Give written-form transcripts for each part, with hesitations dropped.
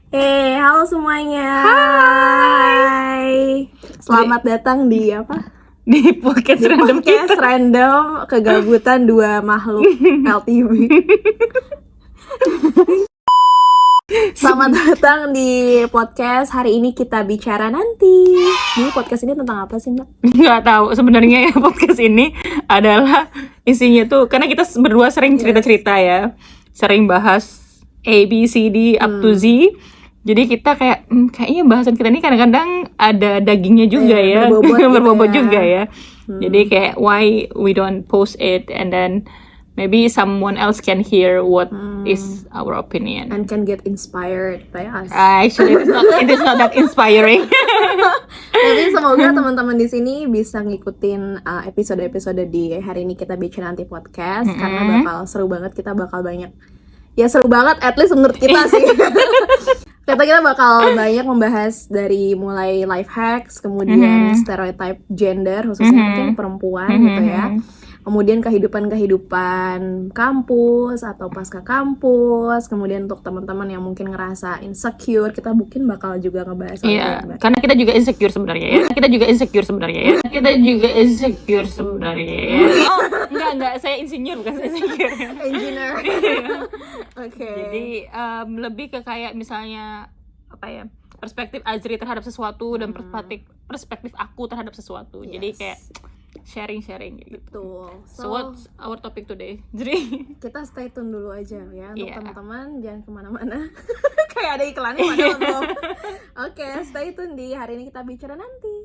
Halo semuanya. Hai. Selamat datang di apa? Di podcast Di random podcast kita. random kegabutan dua makhluk LTV. Selamat datang di podcast. Hari ini kita bicara nanti. Ini podcast ini tentang apa sih, Mbak? Nggak tahu sebenarnya ya, podcast ini adalah isinya tuh karena kita berdua sering cerita-cerita ya, sering bahas A, B, C, D up to Z. Jadi kita kayak kayaknya bahasan kita ini kadang-kadang ada dagingnya juga ya, berbobot juga ya. Jadi kayak why we don't post it and then maybe someone else can hear what is our opinion. And can get inspired by us. Actually, it is not that inspiring. Tapi semoga teman-teman di sini bisa ngikutin episode-episode di hari ini kita bicara nanti podcast karena bakal seru banget. Kita bakal banyak, ya seru banget, at least menurut kita sih. Kita bakal banyak membahas dari mulai life hacks, kemudian stereotype gender khususnya mungkin perempuan gitu ya. Kemudian kehidupan kampus atau pasca kampus. Kemudian untuk teman-teman yang mungkin ngerasa insecure, kita mungkin bakal juga ngebahas soal Iya, itu. karena kita juga insecure sebenarnya ya. Kita juga insecure sebenarnya ya. Oh, enggak, saya insinyur bukan saya insecure. Engineer. Oke. Jadi lebih ke kayak misalnya apa ya? Perspektif Azri terhadap sesuatu dan perspektif aku terhadap sesuatu. Jadi kayak sharing gitu. Betul. So what's our topic today? Jadi kita stay tune dulu aja ya untuk Iya. teman-teman, jangan kemana-mana. Kayak ada iklannya padahal belum. Oke, stay tune di hari ini kita bicara nanti.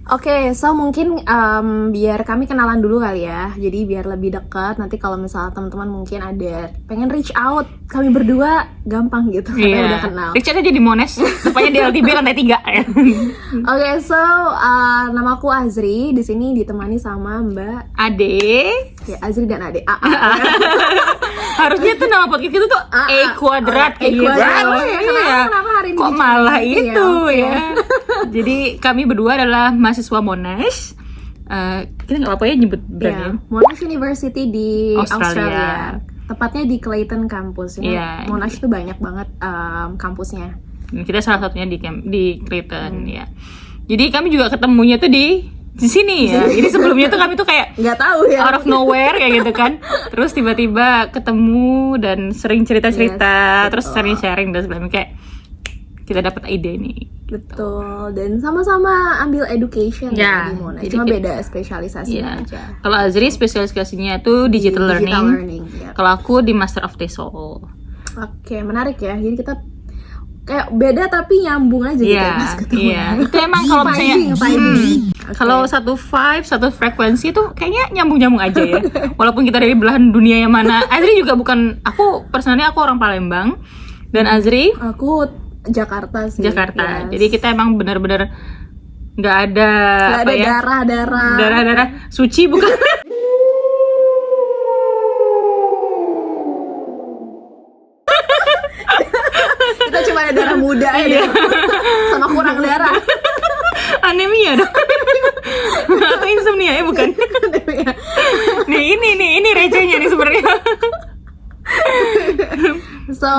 Oke, so mungkin biar kami kenalan dulu kali ya. Jadi biar lebih dekat. Nanti kalau misalnya teman-teman mungkin ada pengen reach out, kami berdua gampang gitu karena udah kenal. Richard aja di Mones, rupanya di LTB lantai 3 ya. Oke, so namaku Azri. Di sini ditemani sama Mbak Ade. ya, Azri dan Ade. Harusnya tuh nama podcast itu tuh A kuadrat kayak gitu. Iya. Kenapa hari ini Kok bicara malah gitu itu ya? ya. Jadi kami berdua adalah mahasiswa Monash. Kita nggak apa-apa ya nyebut brandnya. Monash University di Australia. Australia. Tepatnya di Clayton kampus. Iya. Monash itu banyak banget kampusnya. Kita salah satunya di Clayton ya. Jadi kami juga ketemunya tuh di sini ya. Jadi sebelumnya tuh kami tuh kayak Nggak tahu ya. out of nowhere kayak gitu kan. Terus tiba-tiba ketemu dan sering cerita-cerita, terus sering sharing dan sebagainya, kayak kita dapat ide nih. Betul. Dan sama-sama ambil education Ya, di Monash. jadi Cuma beda spesialisasinya Iya. aja. Kalau Azri spesialisasinya tuh digital learning. Ya. Kalau aku di Master of TESOL. Oke, menarik ya. Jadi kita kayak beda tapi nyambung aja gitu ya pas ketemu. Iya. Itu emang kalau misalnya Vibing. kalau satu vibe, satu frekuensi tuh kayaknya nyambung-nyambung aja ya. Walaupun kita dari belahan dunia yang mana. Azri juga bukan, aku personalnya aku orang Palembang dan Azri Aku Jakarta sih. Jakarta. Yes. Jadi kita emang benar-benar nggak ada Nggak apa ada ya? darah-darah Suci bukan? Kita cuma ada darah muda aja sama kurang darah. Anemia dong. Atau insomnia ya bukan? Nih ini recehnya nih sebenarnya. So,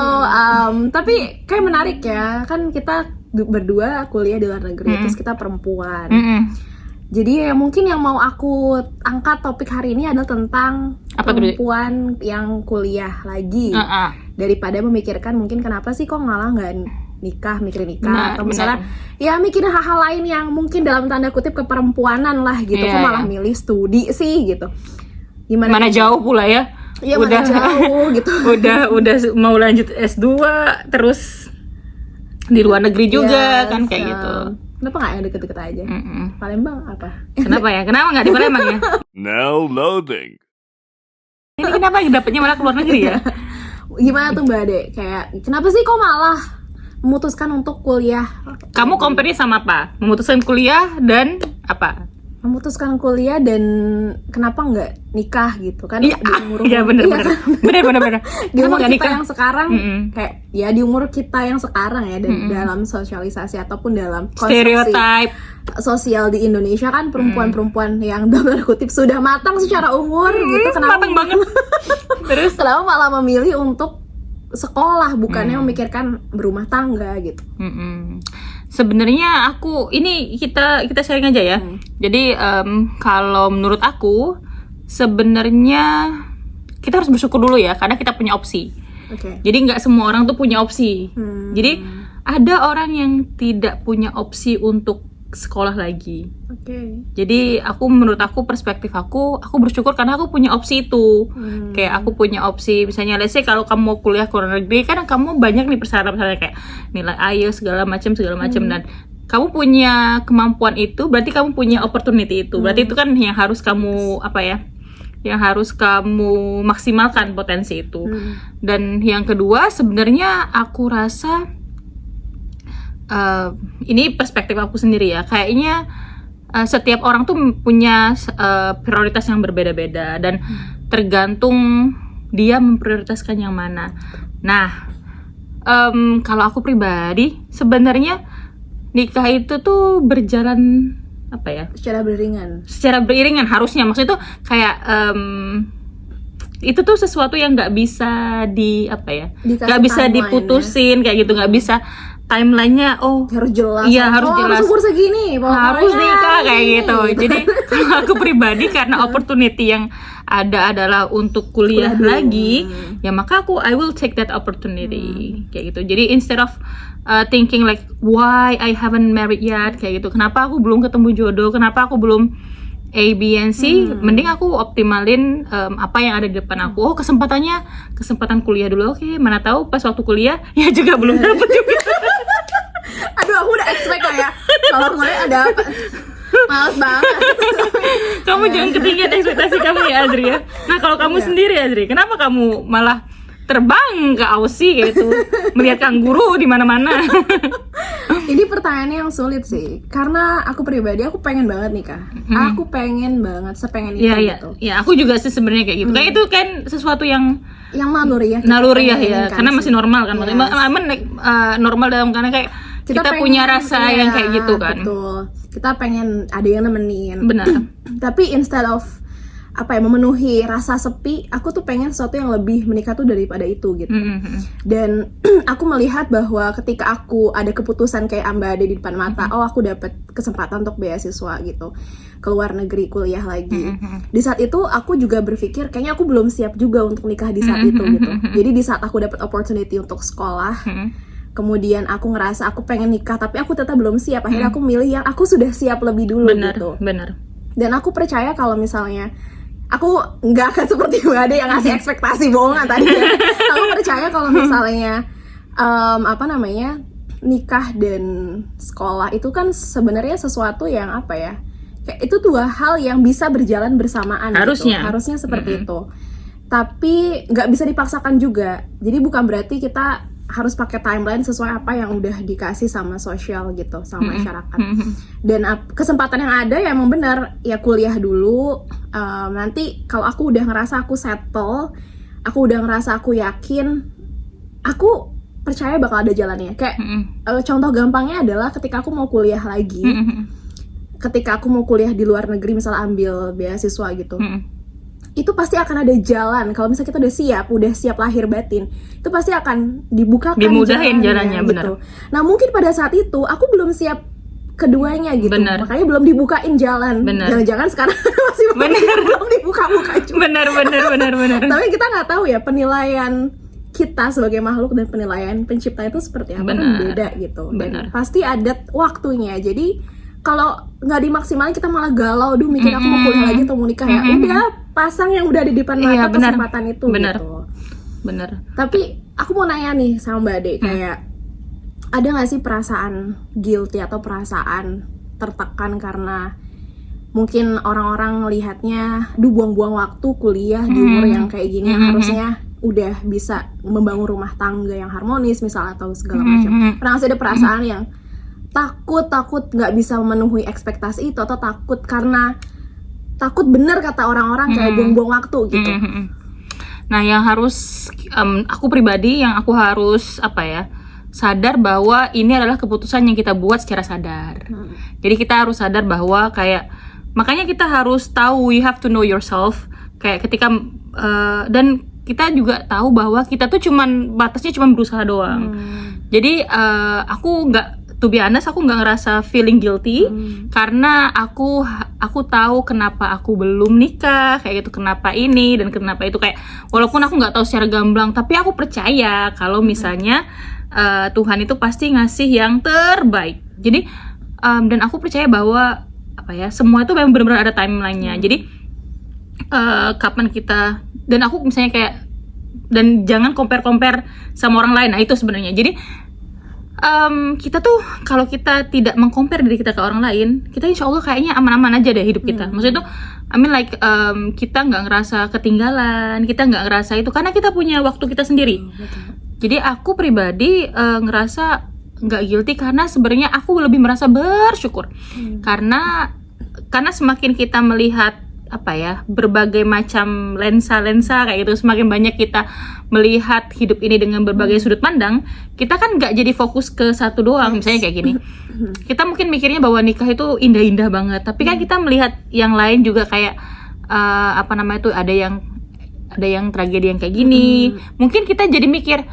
tapi kayak menarik ya. Kan kita berdua kuliah di luar negeri, terus kita perempuan. Jadi ya mungkin yang mau aku angkat topik hari ini adalah tentang perempuan yang kuliah lagi. Daripada memikirkan mungkin kenapa sih kok malah nggak mikirin nikah, atau misalnya ya mikirin hal-hal lain yang mungkin dalam tanda kutip keperempuanan lah gitu. Kok malah milih studi sih gitu. Mana jauh pula ya. Iya, udah jauh gitu. udah mau lanjut S2 terus di luar negeri juga kan kayak gitu. Kenapa nggak yang deket-deket aja? Palembang apa? Kenapa ya? Kenapa nggak di Palembang ya? Now loading. Ini kenapa dapetnya malah ke luar negeri ya? Gimana tuh Mbak Ade? Kayak kenapa sih kok malah memutuskan untuk kuliah? Kamu compare sama apa? Memutuskan kuliah dan apa? Memutuskan kuliah dan kenapa nggak nikah gitu kan? Iya, Di umur bener. di Kenapa umur nggak kita nikah? yang sekarang kayak ya di umur kita yang sekarang ya, dan dalam sosialisasi ataupun dalam konstruksi Stereotype sosial di Indonesia kan perempuan-perempuan yang dalam tanda kutip sudah matang secara umur gitu, kenapa Matang banget. Terus kenapa malah memilih untuk sekolah bukannya memikirkan berumah tangga gitu. sebenarnya aku ini kita sharing aja ya. Jadi kalau menurut aku sebenarnya kita harus bersyukur dulu ya karena kita punya opsi. Oke. Jadi nggak semua orang tuh punya opsi. Jadi ada orang yang tidak punya opsi untuk sekolah lagi. Oke. Jadi menurut aku perspektif aku bersyukur karena aku punya opsi itu. Kayak aku punya opsi misalnya let's say kalau kamu mau kuliah ke luar negeri kan kamu banyak nih persyaratan kayak nilai IELTS segala macam dan kamu punya kemampuan itu berarti kamu punya opportunity itu. Berarti itu kan yang harus kamu yang harus kamu maksimalkan potensi itu. Dan yang kedua sebenarnya aku rasa ini perspektif aku sendiri ya, kayaknya setiap orang tuh punya prioritas yang berbeda-beda dan tergantung dia memprioritaskan yang mana. Nah, kalau aku pribadi sebenarnya nikah itu tuh berjalan Secara beriringan harusnya, maksudnya itu kayak itu tuh sesuatu yang nggak bisa nggak bisa diputusin kayak gitu, nggak bisa timelinenya harus jelas. Iya, harus jelas. Harus umur segini, harus nikah kayak gitu. Gitu. Jadi kalau aku pribadi karena opportunity yang ada adalah untuk kuliah lagi, ya maka I will take that opportunity kayak gitu. Jadi instead of thinking like why I haven't married yet kayak gitu, kenapa aku belum ketemu jodoh, kenapa aku belum A, B, and C, mending aku optimalin apa yang ada di depan aku. Oh, kesempatan kuliah dulu. Oke, mana tahu pas waktu kuliah ya juga belum dapet juga. Aduh, aku udah expect kayak kalau kuliah ada apa? Males banget. Kamu jangan ketinggian ekspektasi kamu ya, Azri ya. Nah, kalau kamu sendiri Azri, kenapa kamu malah terbang ke Aussie gitu, melihat kangguru di mana-mana? Ini pertanyaannya yang sulit sih, karena aku pribadi aku pengen banget nikah. Aku pengen banget, sepengen itu gitu. Ya, aku juga sih sebenarnya kayak gitu. Kayak itu kan sesuatu yang naluriah ya, karena masih normal kan. Normal dalam karena kayak kita punya rasa yang kayak gitu kan. Betul. Kita pengen ada yang nemenin. Benar. Tapi instead of memenuhi rasa sepi, aku tuh pengen sesuatu yang lebih menikah tuh daripada itu gitu. Dan aku melihat bahwa ketika aku ada keputusan kayak Amba ada di depan mata, aku dapat kesempatan untuk beasiswa gitu, ke luar negeri kuliah lagi. Di saat itu aku juga berpikir kayaknya aku belum siap juga untuk nikah di saat itu gitu. Jadi di saat aku dapat opportunity untuk sekolah, kemudian aku ngerasa aku pengen nikah tapi aku tetap belum siap. Akhirnya aku milih yang aku sudah siap lebih dulu gitu. Benar. Dan aku percaya kalau misalnya aku nggak akan seperti Mbak Ade yang ngasih ekspektasi bohongan tadi ya. Aku percaya kalau misalnya nikah dan sekolah itu kan sebenarnya sesuatu yang kayak itu dua hal yang bisa berjalan bersamaan. Harusnya seperti itu. Tapi nggak bisa dipaksakan juga. Jadi bukan berarti kita harus pakai timeline sesuai apa yang udah dikasih sama sosial gitu, sama masyarakat. Dan kesempatan yang ada ya emang benar ya kuliah dulu. Nanti kalau aku udah ngerasa aku settle, aku udah ngerasa aku yakin, aku percaya bakal ada jalannya. Kayak contoh gampangnya adalah ketika aku mau kuliah lagi, ketika aku mau kuliah di luar negeri, misalnya ambil beasiswa gitu. Itu pasti akan ada jalan. Kalau misalnya kita udah siap lahir batin, itu pasti akan dimudahin jalannya gitu. Benar. Nah mungkin pada saat itu aku belum siap keduanya gitu. Benar. Makanya belum dibukain jalan. Benar. Jangan-jangan sekarang masih belum dibuka-buka juga. Benar. Tapi kita nggak tahu ya penilaian kita sebagai makhluk dan penilaian pencipta itu seperti apa, kan beda gitu. Dan pasti ada waktunya. Jadi kalau nggak dimaksimalin kita malah galau, mikir aku mau kuliah lagi atau mau nikah ya. Udah pasang yang udah di depan mata kesempatan itu gitu. Bener. Tapi aku mau nanya nih sama Mbak Ade, kayak ada nggak sih perasaan guilty atau perasaan tertekan karena mungkin orang-orang lihatnya, buang-buang waktu kuliah di umur yang kayak gini yang harusnya udah bisa membangun rumah tangga yang harmonis misalnya atau segala macam. Pernah sih ada perasaan yang takut nggak bisa memenuhi ekspektasi itu, atau takut bener kata orang-orang kayak buang-buang waktu gitu. Nah yang harus aku pribadi yang aku harus sadar bahwa ini adalah keputusan yang kita buat secara sadar. Jadi kita harus sadar bahwa kayak, makanya kita harus tahu, you have to know yourself. Kayak ketika dan kita juga tahu bahwa kita tuh batasnya cuman berusaha doang. Jadi aku nggak, to be honest, aku nggak ngerasa feeling guilty karena aku tahu kenapa aku belum nikah, kayak gitu, kenapa ini dan kenapa itu, kayak walaupun aku nggak tahu secara gamblang, tapi aku percaya kalau misalnya Tuhan itu pasti ngasih yang terbaik. Jadi dan aku percaya bahwa semua itu memang benar-benar ada timeline-nya. Jadi kapan kita, dan aku misalnya kayak, dan jangan compare sama orang lain. Nah itu sebenarnya. Jadi kita tuh kalau kita tidak mengcompare diri kita ke orang lain, kita insya Allah kayaknya aman-aman aja deh hidup kita. Maksudnya tuh, I mean like kita nggak ngerasa ketinggalan, kita nggak ngerasa itu karena kita punya waktu kita sendiri. Jadi aku pribadi ngerasa nggak guilty karena sebenarnya aku lebih merasa bersyukur karena semakin kita melihat berbagai macam lensa kayak gitu, semakin banyak kita melihat hidup ini dengan berbagai sudut pandang, kita kan nggak jadi fokus ke satu doang. Misalnya kayak gini, kita mungkin mikirnya bahwa nikah itu indah-indah banget, tapi kan kita melihat yang lain juga kayak ada yang tragedi yang kayak gini. Mungkin kita jadi mikir,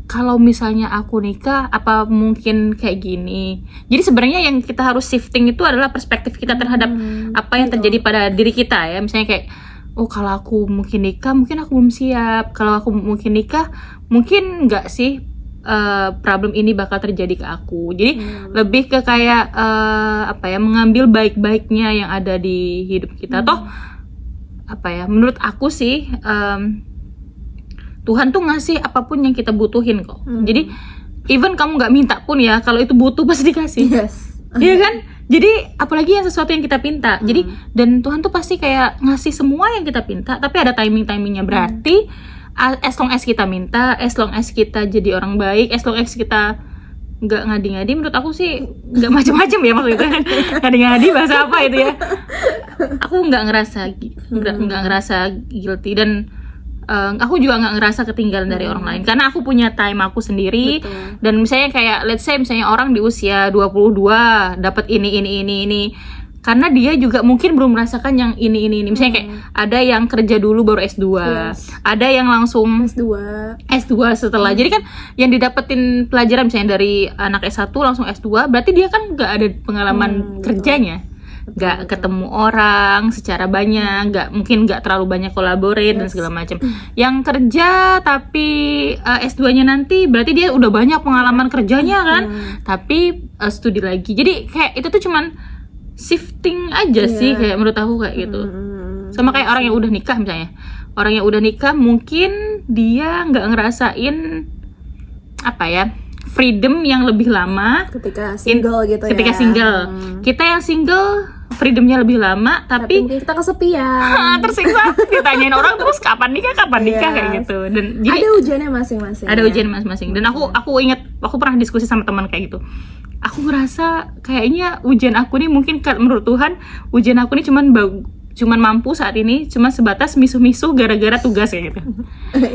kalau misalnya aku nikah, apa mungkin kayak gini? Jadi sebenarnya yang kita harus shifting itu adalah perspektif kita terhadap apa yang terjadi pada diri kita ya. Misalnya kayak, oh kalau aku mungkin nikah, mungkin aku belum siap. Kalau aku mungkin nikah, mungkin nggak sih problem ini bakal terjadi ke aku. Jadi lebih ke kayak mengambil baik-baiknya yang ada di hidup kita. Toh menurut aku sih Tuhan tuh ngasih apapun yang kita butuhin kok. Jadi even kamu nggak minta pun ya, kalau itu butuh pasti dikasih. Iya kan? Jadi apalagi yang sesuatu yang kita pinta. Jadi dan Tuhan tuh pasti kayak ngasih semua yang kita pinta, tapi ada timingnya. Berarti as long as kita minta, as long as kita jadi orang baik, as long as kita nggak ngadi-ngadi, menurut aku sih nggak macam-macam ya maksudnya. Ngadi-ngadi bahasa apa itu ya? Aku nggak ngerasa guilty dan aku juga nggak ngerasa ketinggalan dari orang lain karena aku punya time aku sendiri. Betul. Dan misalnya kayak let's say misalnya orang di usia 22 dapat ini karena dia juga mungkin belum merasakan yang ini. Misalnya kayak ada yang kerja dulu baru S2, ada yang langsung S2 setelah. Jadi kan yang didapetin pelajaran misalnya dari anak S1 langsung S2, berarti dia kan nggak ada pengalaman kerjanya. Nggak ketemu orang secara banyak, nggak terlalu banyak collaborate dan segala macam. Yang kerja tapi S2-nya nanti berarti dia udah banyak pengalaman kerjanya kan, tapi studi lagi. Jadi kayak itu tuh cuman shifting aja sih kayak menurut aku kayak gitu. Sama kayak orang yang udah nikah misalnya. Orang yang udah nikah mungkin dia nggak ngerasain freedom yang lebih lama ketika single gitu ketika single. Kita yang single freedomnya lebih lama tapi kita kesepian, tersiksa, ditanyain orang terus kapan nikah kayak gitu. Dan jadi ada ujiannya masing-masing. Ada ujian masing-masing. Dan aku ingat aku pernah diskusi sama teman kayak gitu. Aku ngerasa kayaknya ujian aku nih mungkin menurut Tuhan ujian aku nih cuman mampu saat ini cuma sebatas misuh-misuh gara-gara tugas kayak gitu.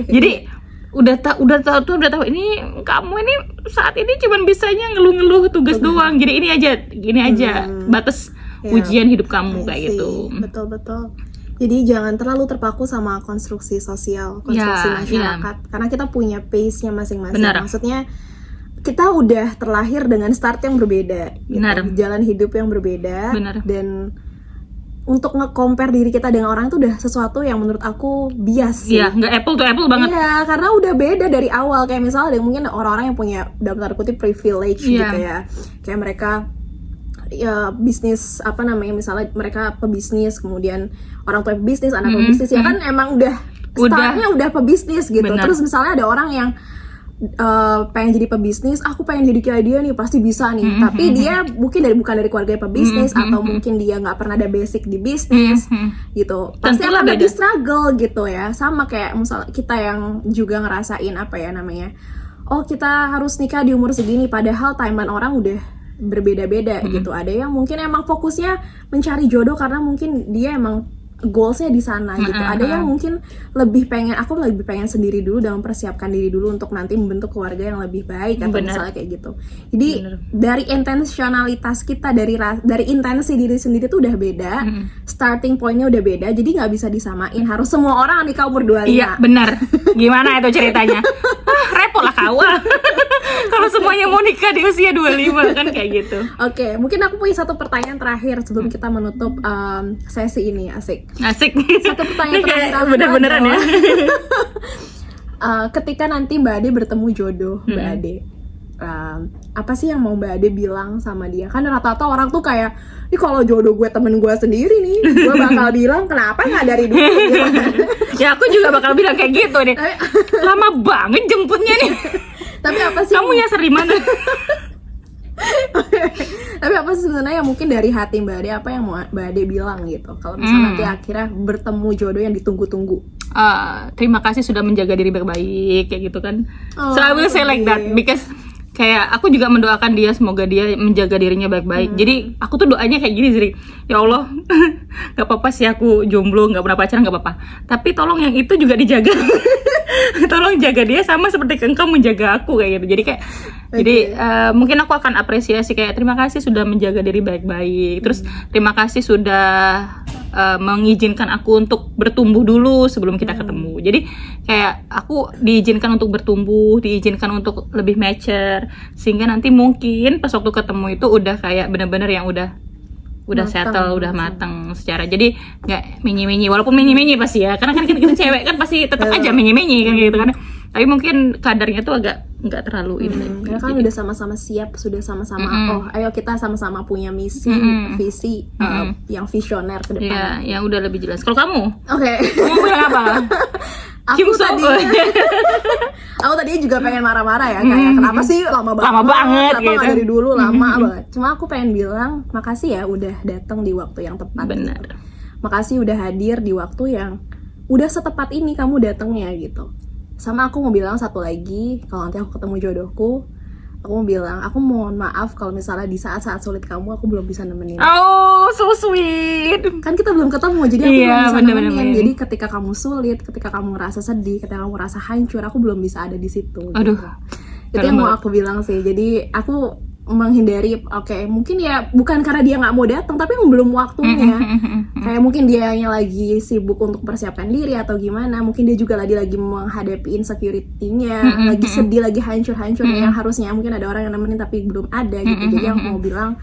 Jadi udah tahu ini kamu ini saat ini cuman bisanya ngeluh-ngeluh tugas doang. Jadi gini aja batas ujian hidup kamu kayak gitu. Betul. Jadi jangan terlalu terpaku sama konstruksi sosial, masyarakat, karena kita punya pace-nya masing-masing. Benar. Maksudnya kita udah terlahir dengan start yang berbeda, gitu. Jalan hidup yang berbeda. Benar. Dan untuk nge-compare diri kita dengan orang itu udah sesuatu yang menurut aku bias sih. Iya, nggak apple to apple banget. Iya, karena udah beda dari awal. Kayak misalnya ada mungkin orang-orang yang punya dalam tanda kutip privilege gitu ya. Kayak mereka bisnis misalnya mereka pebisnis, kemudian orang tua pebisnis, anak pebisnis ya kan emang udah startnya udah pebisnis gitu. Bener. Terus misalnya ada orang yang pengen jadi pebisnis, aku pengen jadi kayak dia nih, pasti bisa nih. Tapi dia mungkin bukan dari keluarga pebisnis atau mungkin dia nggak pernah ada basic di bisnis gitu. Pasti akan ada struggle gitu ya. Sama kayak misalnya kita yang juga ngerasain oh kita harus nikah di umur segini, padahal timeline orang udah berbeda-beda gitu. Ada yang mungkin emang fokusnya mencari jodoh karena mungkin dia emang goalsnya di sana gitu. Ada yang mungkin aku lebih pengen sendiri dulu dan mempersiapkan diri dulu untuk nanti membentuk keluarga yang lebih baik atau misalnya kayak gitu. Jadi dari intentionalitas kita, dari intensi diri sendiri tuh udah beda, starting pointnya udah beda, jadi nggak bisa disamain. Harus semua orang nikah umur 25. Iya benar. Gimana itu ceritanya? Repot lah kau. Kalau semuanya mau nikah di usia 25 kan kayak gitu. Oke, mungkin aku punya satu pertanyaan terakhir sebelum kita menutup sesi ini. Asik. Satu pertanyaan terakhir aku bener-beneran ya. Ketika nanti Mbak Ade bertemu jodoh Mbak Ade, apa sih yang mau Mbak Ade bilang sama dia? Kan rata-rata orang tuh kayak, ini kalau jodoh gue temen gue sendiri nih, gue bakal bilang kenapa nggak dari dulu gitu. Ya aku juga bakal bilang kayak gitu deh. Lama banget jemputnya nih. Tapi apa sih? Kamu nyasar di mana? Tapi apa sih sebenarnya yang mungkin dari hati Mbak Ade, apa yang mau Mbak Ade bilang gitu? Kalau misalnya nanti akhirnya bertemu jodoh yang ditunggu-tunggu. Terima kasih sudah menjaga diri baik-baik kayak gitu kan. So I will say like that because kayak aku juga mendoakan dia, semoga dia menjaga dirinya baik-baik. Jadi aku tuh doanya kayak gini sih, ya Allah, nggak apa-apa sih aku jomblo, nggak pernah pacaran, nggak apa-apa. Tapi tolong yang itu juga dijaga. Tolong jaga dia sama seperti engkau menjaga aku kayak gitu. Jadi kayak jadi mungkin aku akan apresiasi kayak terima kasih sudah menjaga diri baik-baik. Terus terima kasih sudah mengizinkan aku untuk bertumbuh dulu sebelum kita ketemu. Jadi kayak aku diizinkan untuk bertumbuh, diizinkan untuk lebih mature, sehingga nanti mungkin pas waktu ketemu itu udah kayak benar-benar yang udah matang, settle, udah matang secara. Jadi nggak menyi-menyi, walaupun menyi-menyi pasti ya, karena kan kita cewek kan pasti tetap aja menyi-menyi kan gitu kan. Tapi mungkin kadarnya tuh agak nggak terlalu ini. Karena kan udah sama-sama siap, sudah sama-sama ayo kita sama-sama punya misi, visi yang visioner ke depan. Ya, yang udah lebih jelas. Kalau kamu? Oke. Kamu bilang apa? Aku tadi juga pengen marah-marah ya, kayak kenapa sih lama banget kenapa gitu. nggak dari dulu, lama banget. Cuma aku pengen bilang makasih ya udah datang di waktu yang tepat. Benar. Gitu. Makasih udah hadir di waktu yang udah setepat ini kamu datangnya gitu. Sama aku mau bilang satu lagi, kalau nanti aku ketemu jodohku, aku mau bilang, aku mohon maaf kalau misalnya di saat-saat sulit kamu aku belum bisa nemenin. Oh, so sweet. Kan kita belum ketemu, jadi aku belum bisa bener. nemenin. Jadi ketika kamu sulit, ketika kamu ngerasa sedih, ketika kamu ngerasa hancur, aku belum bisa ada di situ. Aduh. Gitu. Itu yang mau aku bilang sih. Jadi aku menghindari, mungkin ya bukan karena dia nggak mau datang, tapi yang belum waktunya. Kayak mungkin dia yang lagi sibuk untuk persiapkan diri atau gimana. Mungkin dia juga lagi menghadapi insecurity-nya, lagi sedih, lagi hancur-hancur. Yang harusnya mungkin ada orang yang nemenin tapi belum ada gitu. Jadi aku mau bilang,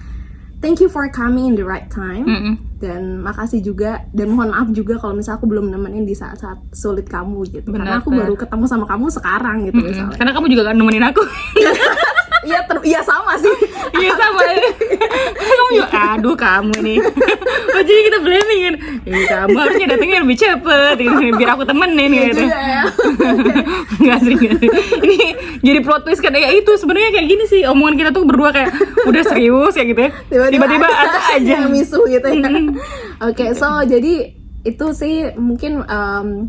thank you for coming in the right time. Dan makasih juga, dan mohon maaf juga kalau misalnya aku belum nemenin di saat-saat sulit kamu gitu. Karena aku baru ketemu sama kamu sekarang gitu misalnya. Karena kamu juga gak nemenin aku. Iya sama sih. Iya sama. Kamu juga, aduh kamu nih. Oh jadi kita blaming kan. Kamu harusnya datangnya lebih cepet gitu, biar aku temenin gitu. Iya ya. Gak sih. Ini jadi plot twist kan ya itu sebenarnya kayak gini sih, omongan kita tuh berdua kayak udah serius kayak gitu ya. Tiba-tiba ada aja yang misu gitu ya. Oke, so jadi itu sih mungkin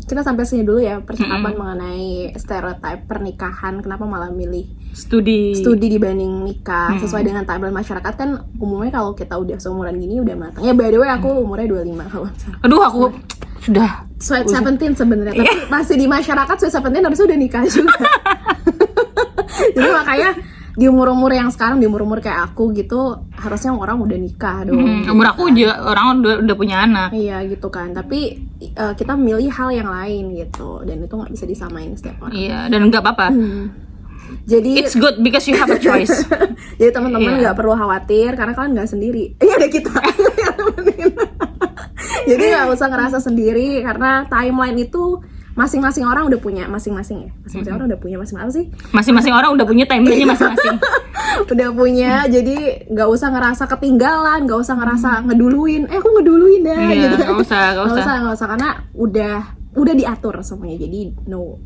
kita sampai sini dulu ya percakapan mengenai stereotip pernikahan. Kenapa malah milih studi dibanding nikah sesuai dengan timeline masyarakat. Kan umumnya kalau kita udah seumuran gini udah matang. Ya by the way aku umurnya 25 kalau misalnya. Aduh aku sudah sweet 17 sebenarnya, tapi masih di masyarakat sweet 17 harusnya udah nikah juga. Jadi makanya di umur-umur yang sekarang, di umur-umur kayak aku gitu, harusnya orang udah nikah dong. Umur aku juga orang udah punya anak. Iya gitu kan, tapi kita milih hal yang lain gitu, dan itu nggak bisa disamain setiap orang. Iya, dan nggak apa-apa. Jadi it's good because you have a choice. Jadi teman-teman nggak perlu khawatir karena kalian nggak sendiri. Ada kita. Jadi nggak usah ngerasa sendiri karena timeline itu masing-masing orang udah punya masing-masing ya. Masing-masing orang udah punya masing-masing sih. Masing-masing orang udah punya timelinenya masing-masing. Udah punya, jadi nggak usah ngerasa ketinggalan, nggak usah ngerasa ngeduluin. Aku ngeduluin dah. Iya, gitu. Nggak usah Karena udah diatur semuanya. Jadi no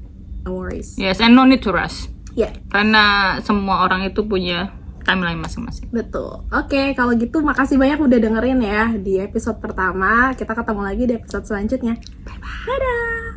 worries. Yes, and no need to rush. Ya. Yeah. Karena semua orang itu punya timeline masing-masing. Betul. Oke, kalau gitu makasih banyak udah dengerin ya di episode pertama. Kita ketemu lagi di episode selanjutnya. Bye-bye. Dadah.